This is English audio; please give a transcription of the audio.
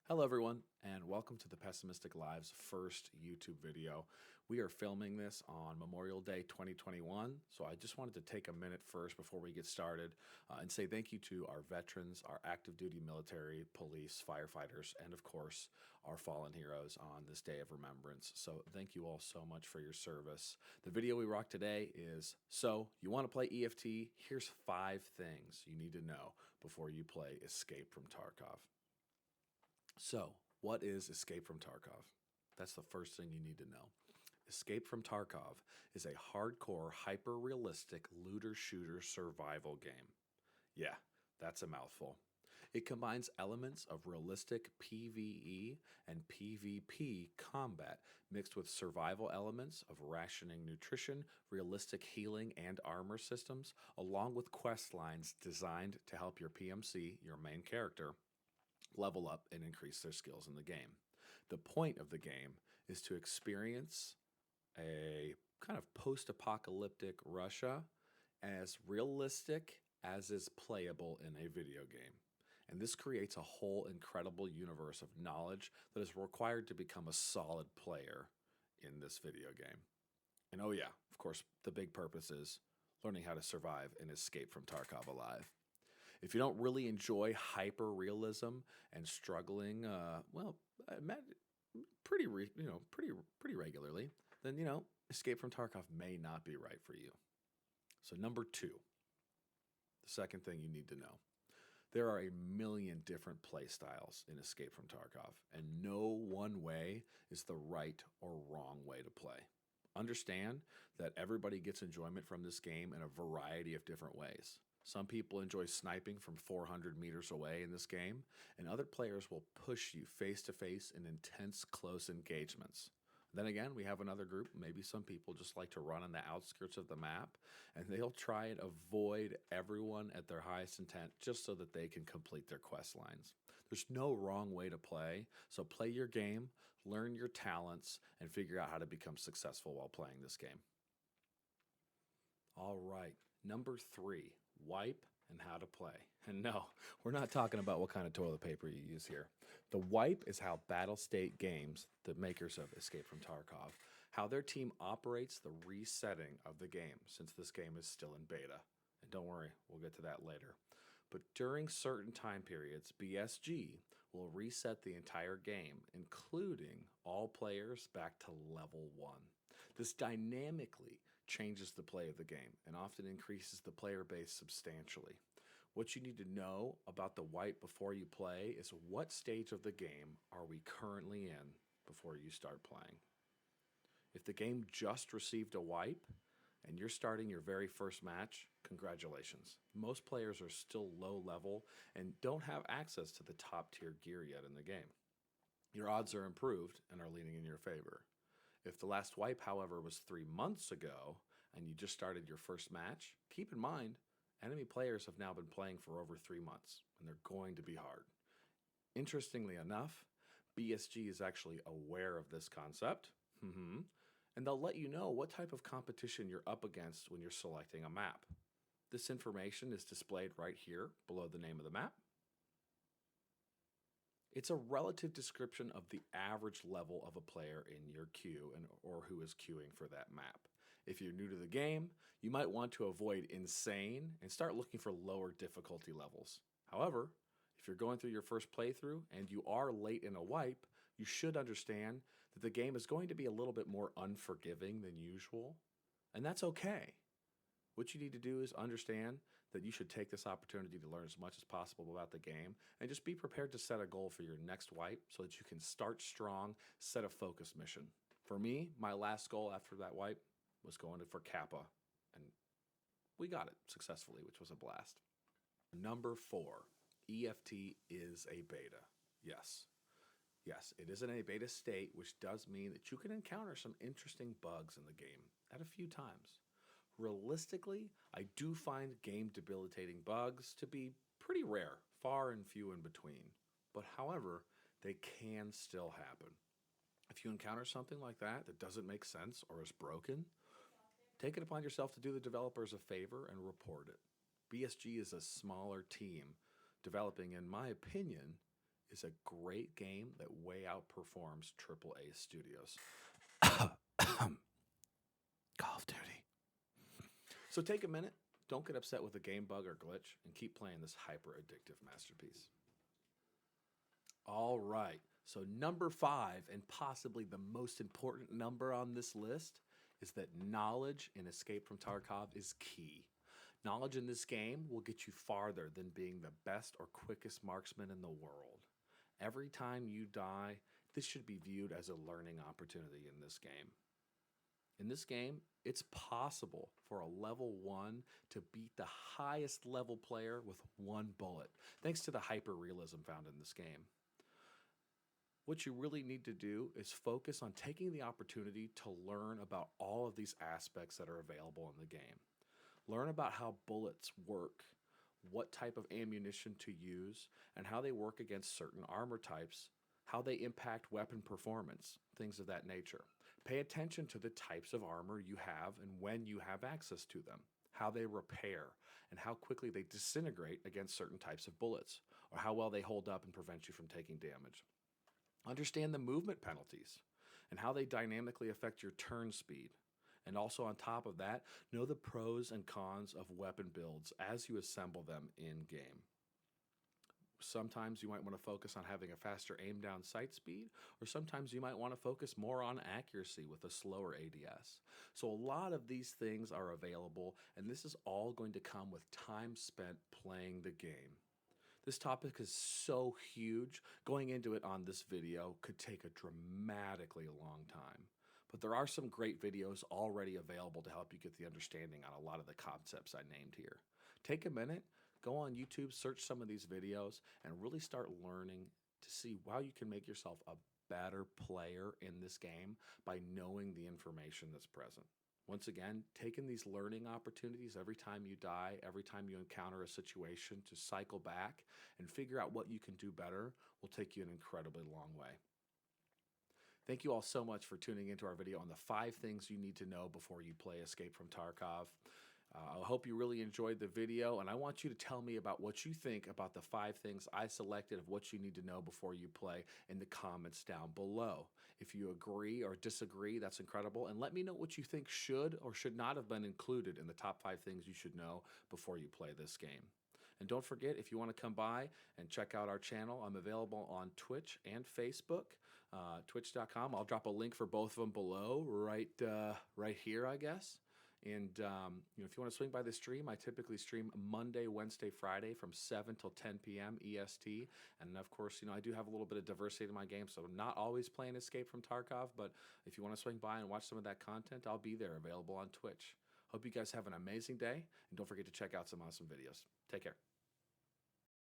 Hello, everyone, and welcome to the Pessimistic Live's first YouTube video. We are filming this on Memorial Day 2021, so I just wanted to take a minute first before we get started and say thank you to our veterans, our active duty military, police, firefighters, and of course, our fallen heroes on this day of remembrance. So thank you all so much for your service. The video we rock today is, so you want to play EFT? Here's 5 things you need to know before you play Escape from Tarkov. So, what is Escape from Tarkov? That's the first thing you need to know. Escape from Tarkov is a hardcore, hyper-realistic looter-shooter survival game. Yeah, that's a mouthful. It combines elements of realistic PvE and PvP combat mixed with survival elements of rationing nutrition, realistic healing and armor systems, along with quest lines designed to help your PMC, your main character, level up and increase their skills in the game. The point of the game is to experience a kind of post-apocalyptic Russia as realistic as is playable in a video game. And this creates a whole incredible universe of knowledge that is required to become a solid player in this video game. And oh yeah, of course, the big purpose is learning how to survive and escape from Tarkov alive. If you don't really enjoy hyper realism and struggling, pretty regularly, then Escape from Tarkov may not be right for you. So number 2, the second thing you need to know. There are a million different play styles in Escape from Tarkov, and no one way is the right or wrong way to play. Understand that everybody gets enjoyment from this game in a variety of different ways. Some people enjoy sniping from 400 meters away in this game, and other players will push you face to face in intense, close engagements. Then again, we have another group, maybe some people just like to run on the outskirts of the map, and they'll try and avoid everyone at their highest intent just so that they can complete their quest lines. There's no wrong way to play, so play your game, learn your talents, and figure out how to become successful while playing this game. All right, number 3. Wipe and how to play. And no, we're not talking about what kind of toilet paper you use here. The wipe is how Battlestate Games, the makers of Escape from Tarkov, how their team operates the resetting of the game since this game is still in beta. And don't worry, we'll get to that later. But during certain time periods, BSG will reset the entire game, including all players back to level 1. This dynamically changes the play of the game and often increases the player base substantially. What you need to know about the wipe before you play is what stage of the game are we currently in before you start playing. If the game just received a wipe and you're starting your very first match, congratulations. Most players are still low level and don't have access to the top tier gear yet in the game. Your odds are improved and are leaning in your favor. If the last wipe, however, was 3 months ago and you just started your first match, keep in mind, enemy players have now been playing for over 3 months, and they're going to be hard. Interestingly enough, BSG is actually aware of this concept, and they'll let you know what type of competition you're up against when you're selecting a map. This information is displayed right here below the name of the map. It's a relative description of the average level of a player in your queue or who is queuing for that map. If you're new to the game, you might want to avoid insane and start looking for lower difficulty levels. However, if you're going through your first playthrough and you are late in a wipe, you should understand that the game is going to be a little bit more unforgiving than usual, and that's okay. What you need to do is understand that you should take this opportunity to learn as much as possible about the game and just be prepared to set a goal for your next wipe so that you can start strong, set a focus mission. For me, my last goal after that wipe was going for Kappa, and we got it successfully, which was a blast. Number 4, EFT is a beta. Yes, it is in a beta state, which does mean that you can encounter some interesting bugs in the game at a few times. Realistically, I do find game debilitating bugs to be pretty rare, far and few in between. But however, they can still happen. If you encounter something like that doesn't make sense or is broken, take it upon yourself to do the developers a favor and report it. BSG is a smaller team developing, in my opinion, is a great game that way outperforms AAA studios. Call of Duty. So take a minute, don't get upset with a game bug or glitch, and keep playing this hyper-addictive masterpiece. All right, so number 5, and possibly the most important number on this list, is that knowledge in Escape from Tarkov is key. Knowledge in this game will get you farther than being the best or quickest marksman in the world. Every time you die, this should be viewed as a learning opportunity in this game. In this game, it's possible for a level 1 to beat the highest level player with 1 bullet, thanks to the hyper-realism found in this game. What you really need to do is focus on taking the opportunity to learn about all of these aspects that are available in the game. Learn about how bullets work, what type of ammunition to use, and how they work against certain armor types, how they impact weapon performance, things of that nature. Pay attention to the types of armor you have and when you have access to them, how they repair, and how quickly they disintegrate against certain types of bullets, or how well they hold up and prevent you from taking damage. Understand the movement penalties and how they dynamically affect your turn speed. And also on top of that, know the pros and cons of weapon builds as you assemble them in-game. Sometimes you might want to focus on having a faster aim down sight speed, or sometimes you might want to focus more on accuracy with a slower ADS. So a lot of these things are available, and this is all going to come with time spent playing the game. This topic is so huge, going into it on this video could take a dramatically long time. But there are some great videos already available to help you get the understanding on a lot of the concepts I named here. Take a minute, go on YouTube, search some of these videos, and really start learning to see how you can make yourself a better player in this game by knowing the information that's present. Once again, taking these learning opportunities every time you die, every time you encounter a situation, to cycle back and figure out what you can do better will take you an incredibly long way. Thank you all so much for tuning into our video on the 5 things you need to know before you play Escape from Tarkov. I hope you really enjoyed the video, and I want you to tell me about what you think about the 5 things I selected of what you need to know before you play in the comments down below. If you agree or disagree, that's incredible, and let me know what you think should or should not have been included in the top 5 things you should know before you play this game. And don't forget, if you want to come by and check out our channel, I'm available on Twitch and Facebook, twitch.com. I'll drop a link for both of them below, right here, I guess. And if you want to swing by the stream, I typically stream Monday, Wednesday, Friday from 7 till 10 p.m. EST. And of course, I do have a little bit of diversity in my game, so I'm not always playing Escape from Tarkov. But if you want to swing by and watch some of that content, I'll be there, available on Twitch. Hope you guys have an amazing day, and don't forget to check out some awesome videos. Take care.